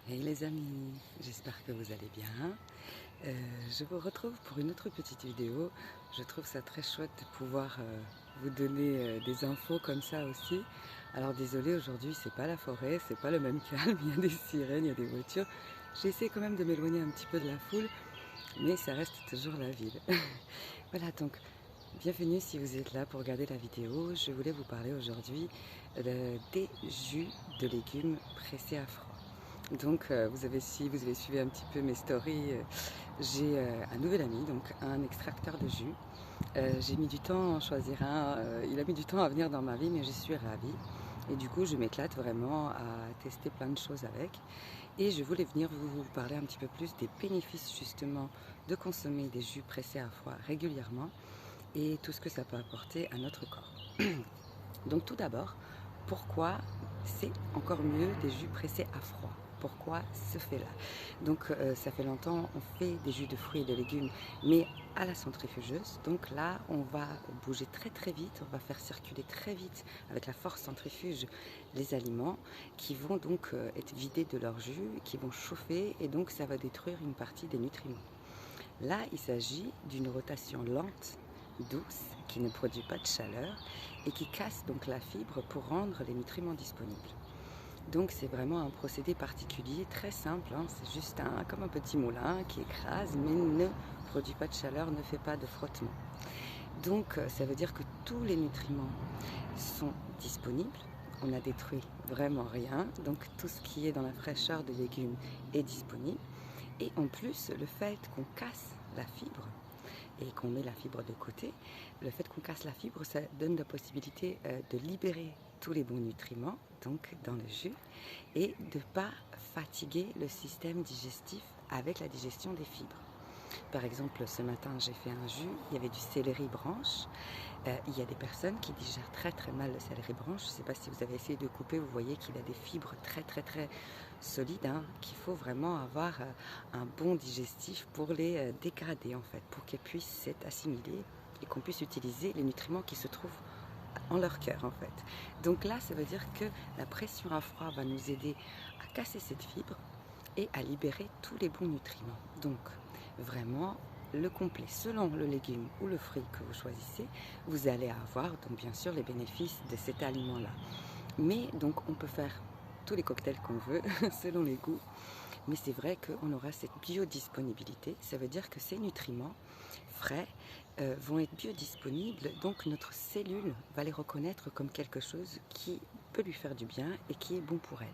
Hey les amis, j'espère que vous allez bien. Je vous retrouve pour une autre petite vidéo. Je trouve ça très chouette de pouvoir vous donner des infos comme ça aussi. Alors désolé, aujourd'hui c'est pas la forêt, c'est pas le même calme, il y a des sirènes, il y a des voitures. J'essaie quand même de m'éloigner un petit peu de la foule, mais ça reste toujours la ville. Voilà, donc bienvenue si vous êtes là pour regarder la vidéo. Je voulais vous parler aujourd'hui des jus de légumes pressés à froid. Donc si vous avez suivi un petit peu mes stories, j'ai un nouvel ami, donc un extracteur de jus. J'ai mis du temps à en choisir un, il a mis du temps à venir dans ma vie, mais je suis ravie. Et du coup, je m'éclate vraiment à tester plein de choses avec. Et je voulais venir vous parler un petit peu plus des bénéfices justement de consommer des jus pressés à froid régulièrement et tout ce que ça peut apporter à notre corps. Donc tout d'abord, pourquoi c'est encore mieux des jus pressés à froid? Pourquoi ce fait-là? Donc ça fait longtemps, on fait des jus de fruits et de légumes, mais à la centrifugeuse. Donc là, on va bouger très très vite, on va faire circuler très vite avec la force centrifuge les aliments qui vont donc être vidés de leur jus, qui vont chauffer et donc ça va détruire une partie des nutriments. Là, il s'agit d'une rotation lente, douce, qui ne produit pas de chaleur et qui casse donc la fibre pour rendre les nutriments disponibles. Donc c'est vraiment un procédé particulier, très simple, hein. C'est juste comme un petit moulin qui écrase mais ne produit pas de chaleur, ne fait pas de frottement. Donc ça veut dire que tous les nutriments sont disponibles. On n'a détruit vraiment rien, donc tout ce qui est dans la fraîcheur des légumes est disponible. Et en plus, le fait qu'on casse la fibre et qu'on met la fibre de côté, le fait qu'on casse la fibre, ça donne la possibilité de libérer tous les bons nutriments, donc dans le jus, et de ne pas fatiguer le système digestif avec la digestion des fibres. Par exemple, ce matin, j'ai fait un jus, il y avait du céleri branche. Il y a des personnes qui digèrent très très mal le céleri branche. Je ne sais pas si vous avez essayé de couper, vous voyez qu'il a des fibres très très très solides, hein, qu'il faut vraiment avoir un bon digestif pour les dégrader en fait, pour qu'elles puissent être assimilées et qu'on puisse utiliser les nutriments qui se trouvent en leur cœur en fait. Donc là, ça veut dire que la pression à froid va nous aider à casser cette fibre et à libérer tous les bons nutriments. Donc vraiment le complet, selon le légume ou le fruit que vous choisissez, vous allez avoir donc bien sûr les bénéfices de cet aliment-là. Mais donc on peut faire tous les cocktails qu'on veut selon les goûts, mais c'est vrai qu'on aura cette biodisponibilité. Ça veut dire que ces nutriments frais vont être biodisponibles, donc notre cellule va les reconnaître comme quelque chose qui peut lui faire du bien et qui est bon pour elle.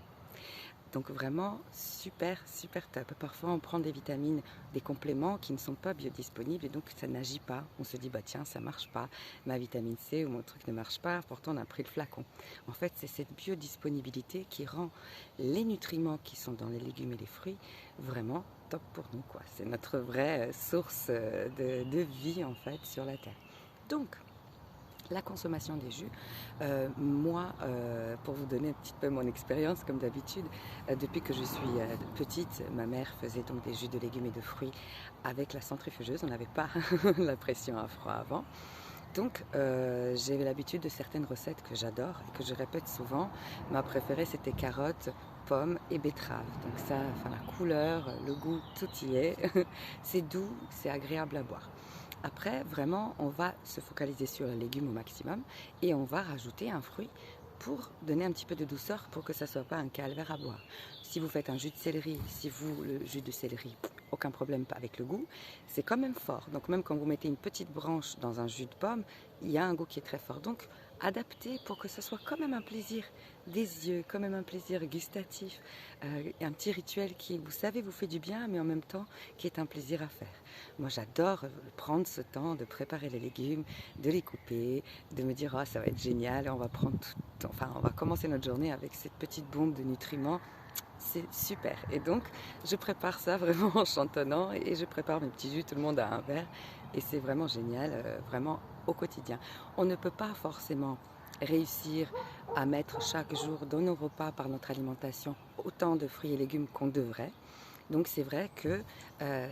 Donc vraiment super super top. Parfois on prend des vitamines, des compléments qui ne sont pas biodisponibles et donc ça n'agit pas. On se dit bah tiens ça marche pas, ma vitamine C ou mon truc ne marche pas, pourtant on a pris le flacon. En fait c'est cette biodisponibilité qui rend les nutriments qui sont dans les légumes et les fruits vraiment top pour nous quoi. C'est notre vraie source de vie en fait sur la terre. Donc la consommation des jus, moi, pour vous donner un petit peu mon expérience, comme d'habitude, depuis que je suis petite, ma mère faisait donc des jus de légumes et de fruits avec la centrifugeuse. On n'avait pas la pression à froid avant. Donc j'ai l'habitude de certaines recettes que j'adore et que je répète souvent. Ma préférée c'était carottes, pommes et betteraves. Donc ça, enfin la couleur, le goût, tout y est. C'est doux, c'est agréable à boire. Après, vraiment, on va se focaliser sur le légume au maximum et on va rajouter un fruit pour donner un petit peu de douceur pour que ça ne soit pas un calvaire à boire. Si vous faites un jus de céleri, le jus de céleri, aucun problème avec le goût, c'est quand même fort. Donc même quand vous mettez une petite branche dans un jus de pomme, il y a un goût qui est très fort. Donc adapté pour que ce soit quand même un plaisir des yeux, quand même un plaisir gustatif, un petit rituel qui, vous savez, vous fait du bien, mais en même temps qui est un plaisir à faire. Moi j'adore prendre ce temps de préparer les légumes, de les couper, de me dire oh, ça va être génial, on va commencer notre journée avec cette petite bombe de nutriments. C'est super. Et donc, je prépare ça vraiment en chantonnant et je prépare mes petits jus, tout le monde a un verre. Et c'est vraiment génial, vraiment au quotidien. On ne peut pas forcément réussir à mettre chaque jour dans nos repas par notre alimentation autant de fruits et légumes qu'on devrait. Donc c'est vrai que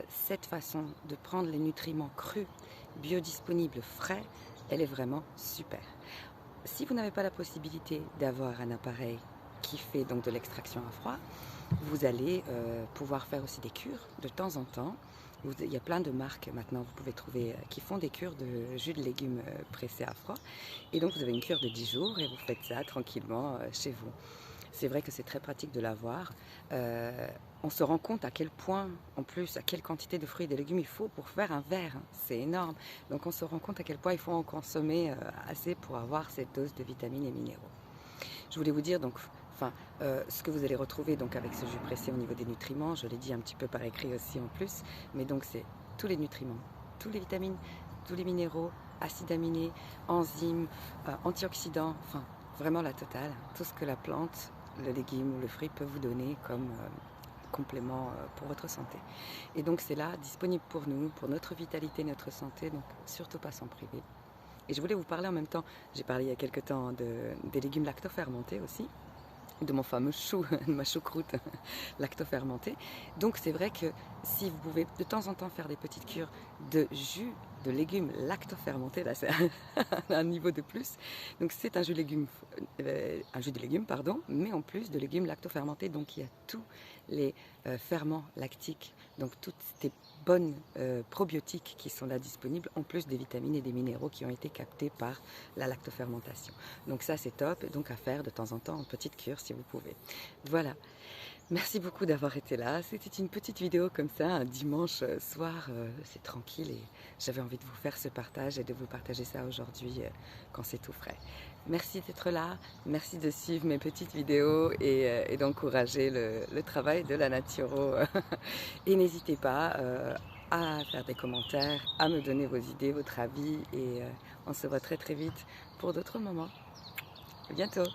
cette façon de prendre les nutriments crus, biodisponibles, frais, elle est vraiment super. Si vous n'avez pas la possibilité d'avoir un appareil qui fait donc de l'extraction à froid, vous allez pouvoir faire aussi des cures de temps en temps. Il y a plein de marques maintenant, vous pouvez trouver, qui font des cures de jus de légumes pressés à froid. Et donc vous avez une cure de 10 jours et vous faites ça tranquillement chez vous. C'est vrai que c'est très pratique de l'avoir. On se rend compte à quel point, en plus, à quelle quantité de fruits et de légumes il faut pour faire un verre. C'est énorme. Donc on se rend compte à quel point il faut en consommer assez pour avoir cette dose de vitamines et minéraux. Je voulais vous dire donc, ce que vous allez retrouver donc avec ce jus pressé au niveau des nutriments, je l'ai dit un petit peu par écrit aussi en plus, mais donc c'est tous les nutriments, tous les vitamines, tous les minéraux, acides aminés, enzymes, antioxydants, enfin vraiment la totale, tout ce que la plante, le légume ou le fruit peut vous donner comme complément pour votre santé. Et donc c'est là, disponible pour nous, pour notre vitalité, notre santé, donc surtout pas s'en priver. Et je voulais vous parler en même temps, j'ai parlé il y a quelques temps des légumes lactofermentés aussi, de mon fameux chou, de ma choucroute lactofermentée. Donc c'est vrai que si vous pouvez de temps en temps faire des petites cures de jus de légumes lactofermentés, là c'est un niveau de plus. Donc c'est un jus de légumes, pardon, mais en plus de légumes lactofermentés, donc il y a tous les ferments lactiques, donc toutes ces bonnes probiotiques qui sont là disponibles, en plus des vitamines et des minéraux qui ont été captés par la lactofermentation. Donc ça c'est top, donc à faire de temps en temps en petite cure si vous pouvez. Voilà. Merci beaucoup d'avoir été là. C'était une petite vidéo comme ça, un dimanche soir, c'est tranquille et j'avais envie de vous faire ce partage et de vous partager ça aujourd'hui quand c'est tout frais. Merci d'être là, merci de suivre mes petites vidéos et d'encourager le travail de la Naturo. Et n'hésitez pas à faire des commentaires, à me donner vos idées, votre avis et on se voit très très vite pour d'autres moments. À bientôt!